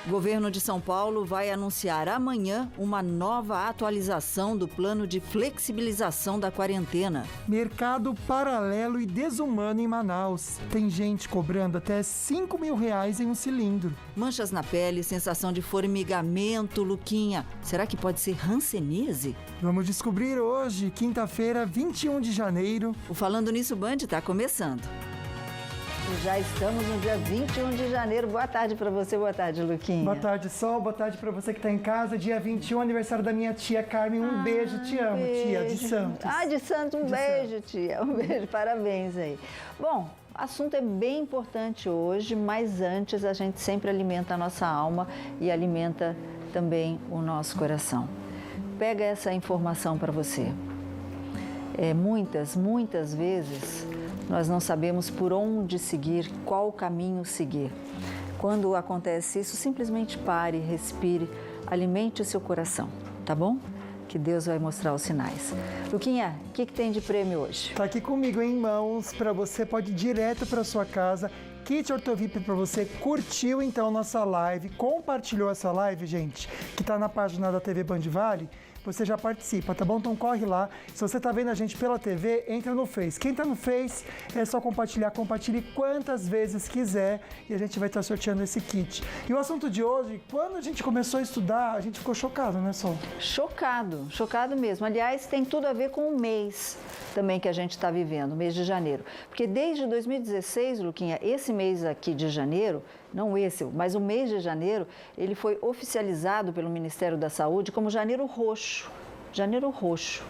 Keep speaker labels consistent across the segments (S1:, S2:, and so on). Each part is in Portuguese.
S1: O governo de São Paulo vai anunciar amanhã uma nova atualização do plano de flexibilização da quarentena.
S2: Mercado paralelo e desumano em Manaus. Tem gente cobrando até R$5.000 em um cilindro.
S1: Manchas na pele, sensação de formigamento, Luquinha. Será que pode ser hanseníase?
S2: Vamos descobrir hoje, quinta-feira, 21 de janeiro.
S1: O Falando Nisso Band está começando. Já estamos no dia 21 de janeiro. Boa tarde para você, boa tarde, Luquinha.
S2: Boa tarde, Sol. Boa tarde para você que está em casa. Dia 21, aniversário da minha tia Carmen. Um beijo, te amo, tia, de Santos.
S1: De Santos, um beijo, tia. Um beijo, parabéns aí. Bom, o assunto é bem importante hoje, mas antes a gente sempre alimenta a nossa alma e alimenta também o nosso coração. Pega essa informação para você. Muitas vezes nós não sabemos por onde seguir, qual caminho seguir. Quando acontece isso, simplesmente pare, respire, alimente o seu coração, tá bom? Que Deus vai mostrar os sinais. Luquinha, o que tem de prêmio hoje?
S2: Tá aqui comigo em mãos, para você, pode ir direto para sua casa. Kit Ortovip para você. Curtiu então nossa live, compartilhou essa live, gente, que tá na página da TV Band Vale. Você já participa, tá bom? Então corre lá. Se você tá vendo a gente pela TV, entra no Face. Quem tá no Face, é só compartilhar. Compartilhe quantas vezes quiser e a gente vai estar sorteando esse kit. E o assunto de hoje, quando a gente começou a estudar, a gente ficou chocado, né, Sol?
S1: Chocado mesmo. Aliás, tem tudo a ver com o mês também que a gente está vivendo, o mês de janeiro. Porque desde 2016, Luquinha, esse mês aqui de janeiro, não esse, mas o mês de janeiro, ele foi oficializado pelo Ministério da Saúde como Janeiro Roxo. Janeiro Roxo.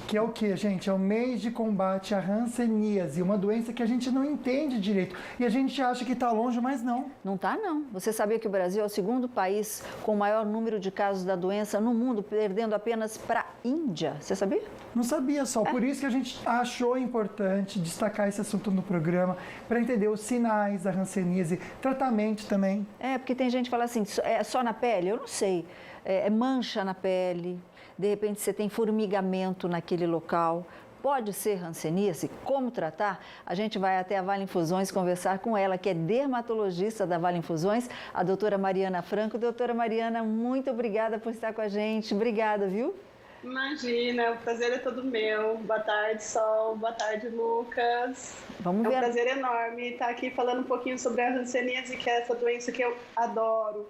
S2: Que é o que, gente? É o mês de combate à hanseníase, uma doença que a gente não entende direito. E a gente acha que está longe, mas não.
S1: Não está, não. Você sabia que o Brasil é o segundo país com o maior número de casos da doença no mundo, perdendo apenas para a Índia? Você sabia?
S2: Não sabia, Sol. Por isso que a gente achou importante destacar esse assunto no programa, para entender os sinais da hanseníase, tratamento também.
S1: Porque tem gente que fala assim, é só na pele? Eu não sei. É mancha na pele, de repente você tem formigamento naquele local. Pode ser hanseníase? Como tratar? A gente vai até a Vale Infusões conversar com ela, que é dermatologista da Vale Infusões, a doutora Mariana Franco. Doutora Mariana, muito obrigada por estar com a gente. Obrigada, viu?
S3: Imagina, o prazer é todo meu. Boa tarde, Sol. Boa tarde, Lucas.
S1: Vamos ver.
S3: É um prazer enorme estar aqui falando um pouquinho sobre a hanseníase, que é essa doença que eu adoro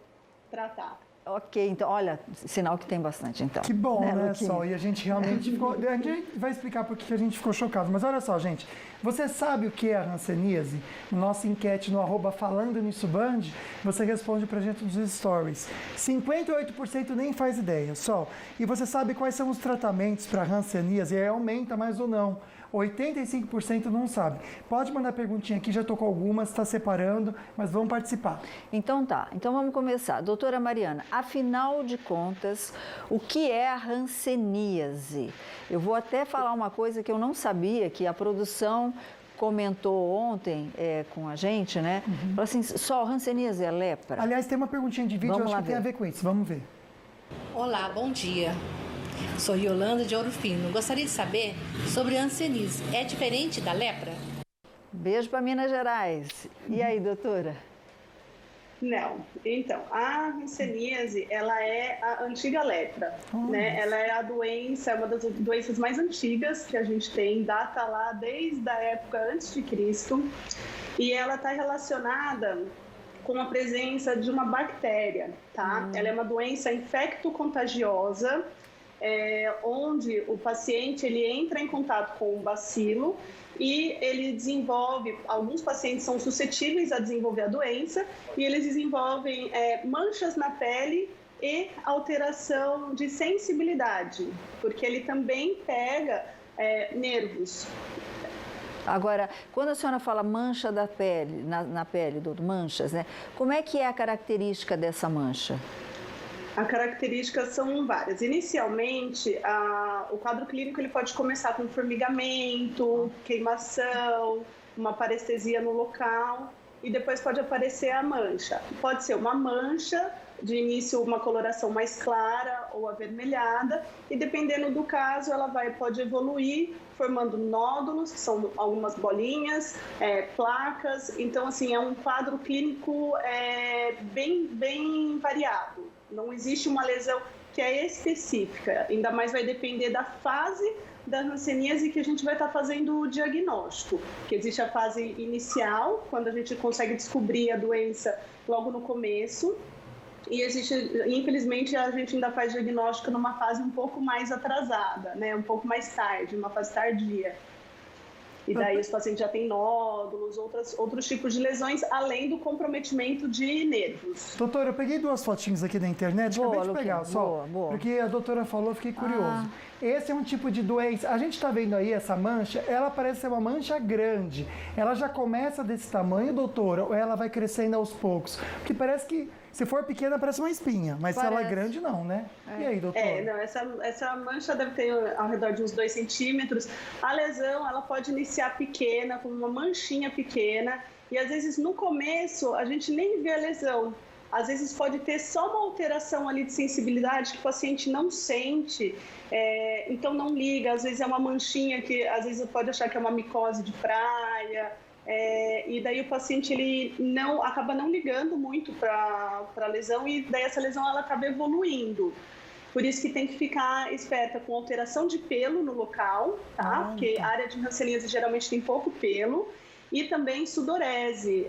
S3: tratar.
S1: Ok, então, olha, sinal que tem bastante, então.
S2: Que bom, né, Sol? E a gente realmente ficou... A gente vai explicar por que a gente ficou chocado. Mas olha só, gente, você sabe o que é a hanseníase? Nossa enquete no @Falando Nisso Band, você responde pra gente nos stories. 58% nem faz ideia, Sol. E você sabe quais são os tratamentos para hanseníase? E aumenta mais ou não. 85% não sabe. Pode mandar perguntinha aqui, já tô com algumas, está separando, mas vamos participar.
S1: Então tá, então vamos começar. Doutora Mariana, afinal de contas, o que é a hanseníase? Eu vou até falar uma coisa que eu não sabia, que a produção comentou ontem com a gente, né? Falou assim, só hanseníase é lepra?
S2: Aliás, tem uma perguntinha de vídeo, acho que tem a ver com isso. Vamos ver.
S4: Olá, bom dia. Sou Yolanda de Ouro Fino. Gostaria de saber sobre a hanseníase. É diferente da lepra?
S1: Beijo para Minas Gerais. E aí, doutora?
S3: Não. Então, a hanseníase, ela é a antiga lepra, né? Ela é a doença, uma das doenças mais antigas que a gente tem, data lá desde a época antes de Cristo, e ela está relacionada com a presença de uma bactéria, tá? Ela é uma doença infecto-contagiosa, onde o paciente ele entra em contato com o bacilo e ele desenvolve, alguns pacientes são suscetíveis a desenvolver a doença e eles desenvolvem manchas na pele e alteração de sensibilidade, porque ele também pega nervos.
S1: Agora, quando a senhora fala mancha da pele, na pele, doutor, manchas, né? Como é que é a característica dessa mancha?
S3: As características são várias. Inicialmente, o quadro clínico ele pode começar com formigamento, queimação, uma parestesia no local e depois pode aparecer a mancha. Pode ser uma mancha, de início uma coloração mais clara ou avermelhada e dependendo do caso ela pode evoluir formando nódulos, que são algumas bolinhas, placas. Então, assim, é um quadro clínico bem variado. Não existe uma lesão que é específica, ainda mais vai depender da fase da hanseníase que a gente vai estar fazendo o diagnóstico. Que existe a fase inicial, quando a gente consegue descobrir a doença logo no começo, e existe, infelizmente, a gente ainda faz diagnóstico numa fase um pouco mais atrasada, né? Um pouco mais tarde, uma fase tardia. E daí os pacientes já têm nódulos, outros tipos de lesões, além do comprometimento de nervos.
S2: Doutora, eu peguei 2 fotinhos aqui da internet, acabei de pegar, só, porque a doutora falou, fiquei curioso. Esse é um tipo de doença, a gente está vendo aí essa mancha, ela parece ser uma mancha grande. Ela já começa desse tamanho, doutora, ou ela vai crescendo aos poucos? Porque parece que, se for pequena, parece uma espinha, mas se ela é grande, não, né? E aí, doutora?
S3: Não, essa mancha deve ter ao redor de uns 2 centímetros. A lesão, ela pode iniciar pequena, com uma manchinha pequena, e às vezes no começo a gente nem vê a lesão. Às vezes pode ter só uma alteração ali de sensibilidade que o paciente não sente, então não liga. Às vezes é uma manchinha que às vezes pode achar que é uma micose de praia, e daí o paciente ele acaba não ligando muito para a lesão, e daí essa lesão ela acaba evoluindo. Por isso que tem que ficar esperta com alteração de pelo no local, tá? Porque a área de hanseníase geralmente tem pouco pelo. E também sudorese.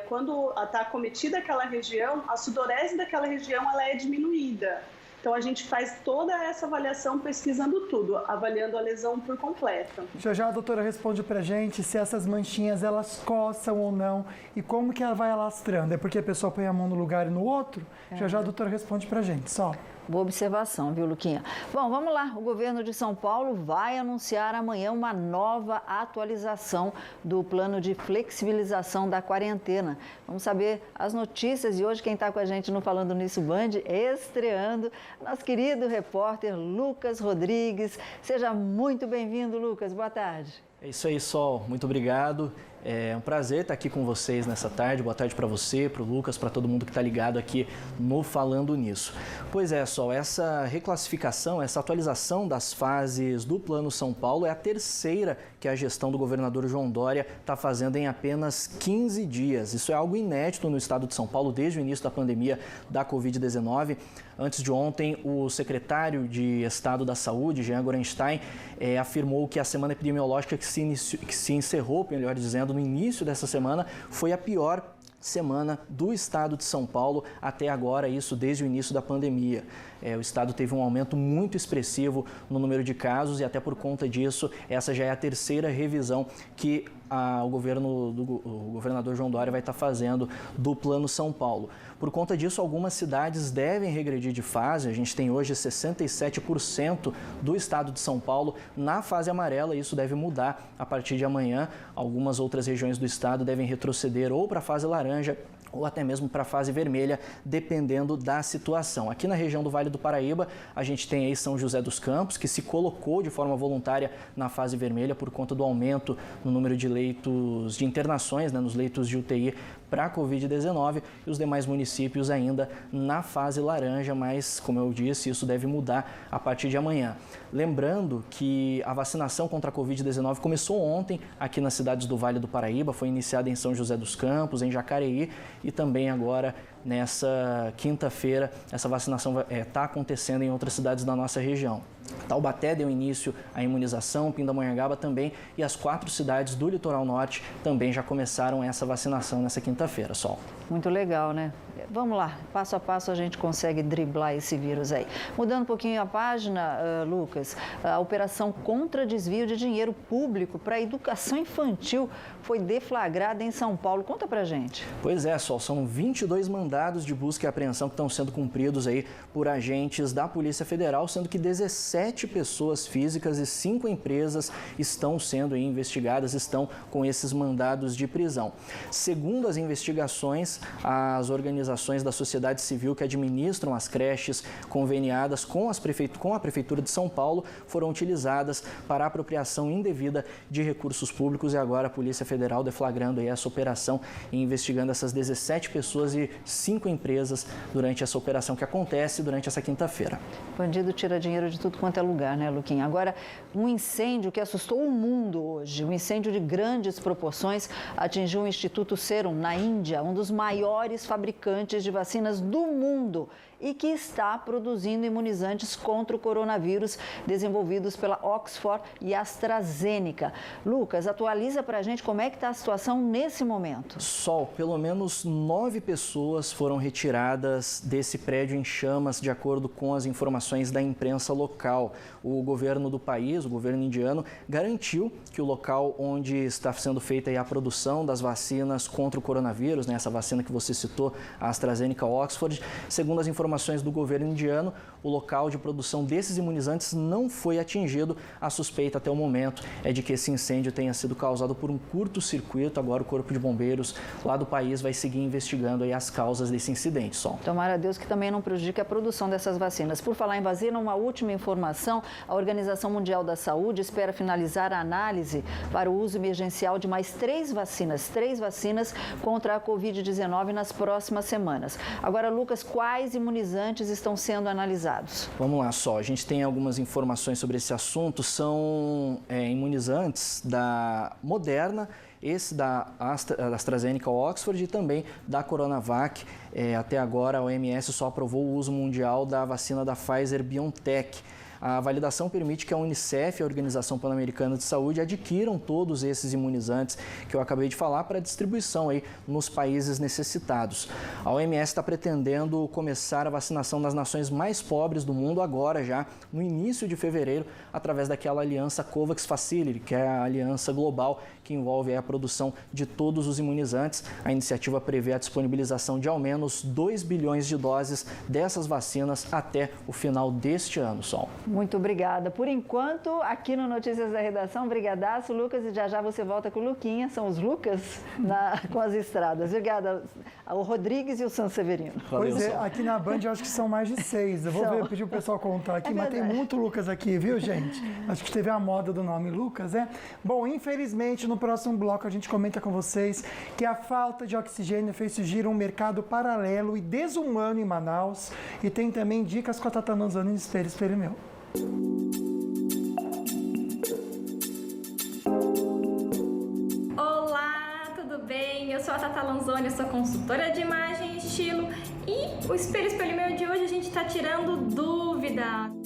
S3: Quando está acometida aquela região, a sudorese daquela região ela é diminuída. Então, a gente faz toda essa avaliação pesquisando tudo, avaliando a lesão por completo.
S2: Já a doutora responde pra gente se essas manchinhas, elas coçam ou não e como que ela vai alastrando. É porque a pessoa põe a mão no lugar e no outro? Já a doutora responde pra gente, só.
S1: Boa observação, viu, Luquinha? Bom, vamos lá. O governo de São Paulo vai anunciar amanhã uma nova atualização do plano de flexibilização da quarentena. Vamos saber as notícias e hoje quem está com a gente no Falando Nisso Band, estreando, nosso querido repórter Lucas Rodrigues. Seja muito bem-vindo, Lucas. Boa tarde.
S5: É isso aí, Sol. Muito obrigado. É um prazer estar aqui com vocês nessa tarde. Boa tarde para você, para o Lucas, para todo mundo que está ligado aqui no Falando Nisso. Pois é, Sol, essa reclassificação, essa atualização das fases do Plano São Paulo é a terceira que a gestão do governador João Dória está fazendo em apenas 15 dias. Isso é algo inédito no estado de São Paulo desde o início da pandemia da Covid-19. Antes de ontem, o secretário de Estado da Saúde, Jean Gorenstein, afirmou que a semana epidemiológica que se encerrou, melhor dizendo, no início dessa semana, foi a pior semana do estado de São Paulo até agora, isso desde o início da pandemia. O estado teve um aumento muito expressivo no número de casos e até por conta disso, essa já é a terceira revisão que o governador João Dória vai estar fazendo do Plano São Paulo. Por conta disso, algumas cidades devem regredir de fase. A gente tem hoje 67% do estado de São Paulo na fase amarela e isso deve mudar a partir de amanhã. Algumas outras regiões do estado devem retroceder ou para a fase laranja ou até mesmo para a fase vermelha, dependendo da situação. Aqui na região do Vale do Paraíba, a gente tem aí São José dos Campos, que se colocou de forma voluntária na fase vermelha por conta do aumento no número de leitos de internações, nos leitos de UTI para a Covid-19, e os demais municípios ainda na fase laranja, mas, como eu disse, isso deve mudar a partir de amanhã. Lembrando que a vacinação contra a Covid-19 começou ontem aqui nas cidades do Vale do Paraíba, foi iniciada em São José dos Campos, em Jacareí, e também agora, nessa quinta-feira, essa vacinação está acontecendo em outras cidades da nossa região. Taubaté deu início à imunização, Pindamonhangaba também, e as 4 cidades do litoral norte também já começaram essa vacinação nessa quinta-feira, Sol.
S1: Muito legal, né? Vamos lá, passo a passo a gente consegue driblar esse vírus aí. Mudando um pouquinho a página, Lucas, a operação contra desvio de dinheiro público para a educação infantil foi deflagrada em São Paulo. Conta pra gente.
S5: Pois é, Sol, são 22 mandados de busca e apreensão que estão sendo cumpridos aí por agentes da Polícia Federal, sendo que 17 pessoas físicas e 5 empresas estão sendo aí investigadas, estão com esses mandados de prisão. Segundo as investigações, as organizações da sociedade civil que administram as creches conveniadas com a Prefeitura de São Paulo foram utilizadas para apropriação indevida de recursos públicos e agora a Polícia Federal deflagrando aí essa operação e investigando essas 17 pessoas e 5 empresas durante essa operação que acontece durante essa quinta-feira.
S1: Bandido tira dinheiro de tudo quanto é lugar, né, Luquinha? Agora, um incêndio que assustou o mundo hoje, um incêndio de grandes proporções, atingiu o Instituto Serum, na Índia, um dos maiores fabricantes fabricantes de vacinas do mundo e que está produzindo imunizantes contra o coronavírus desenvolvidos pela Oxford e AstraZeneca. Lucas, atualiza para a gente como é que está a situação nesse momento.
S5: Sol, pelo menos 9 pessoas foram retiradas desse prédio em chamas, de acordo com as informações da imprensa local. O governo do país, o governo indiano, garantiu que o local onde está sendo feita a produção das vacinas contra o coronavírus, essa vacina que você citou, a AstraZeneca Oxford, segundo as informações do governo indiano, o local de produção desses imunizantes não foi atingido. A suspeita até o momento é de que esse incêndio tenha sido causado por um curto-circuito. Agora o Corpo de Bombeiros lá do país vai seguir investigando aí as causas desse incidente, Sol.
S1: Tomara a Deus que também não prejudique a produção dessas vacinas. Por falar em vacina, uma última informação: a Organização Mundial da Saúde espera finalizar a análise para o uso emergencial de mais 3 vacinas contra a Covid-19 nas próximas semanas. Agora, Lucas, quais imunizantes estão sendo analisados?
S5: Vamos lá, Sol. A gente tem algumas informações sobre esse assunto. São imunizantes da Moderna, esse da AstraZeneca Oxford e também da Coronavac. Até agora, a OMS só aprovou o uso mundial da vacina da Pfizer-BioNTech. A validação permite que a Unicef, a Organização Pan-Americana de Saúde, adquiram todos esses imunizantes que eu acabei de falar para distribuição aí nos países necessitados. A OMS está pretendendo começar a vacinação das nações mais pobres do mundo agora, já no início de fevereiro, através daquela aliança COVAX Facility, que é a aliança global que envolve a produção de todos os imunizantes. A iniciativa prevê a disponibilização de ao menos 2 bilhões de doses dessas vacinas até o final deste ano, Sol.
S1: Muito obrigada. Por enquanto, aqui no Notícias da Redação, brigadaço, Lucas, e já você volta com o Luquinha, são os Lucas com as estradas. Obrigada ao Rodrigues e o Sanseverino.
S2: Pois é, aqui na Band eu acho que são mais de 6. Eu vou pedir o pessoal contar aqui, mas tem muito Lucas aqui, viu, gente? Acho que teve a moda do nome Lucas, né? Bom, infelizmente, no próximo bloco a gente comenta com vocês que a falta de oxigênio fez surgir um mercado paralelo e desumano em Manaus, e tem também dicas com a Tata Lanzoni no Espelho Meu.
S6: Olá, tudo bem? Eu sou a Tata Lanzoni, eu sou consultora de imagem e estilo, e o Espelho Meu de hoje a gente está tirando dúvida.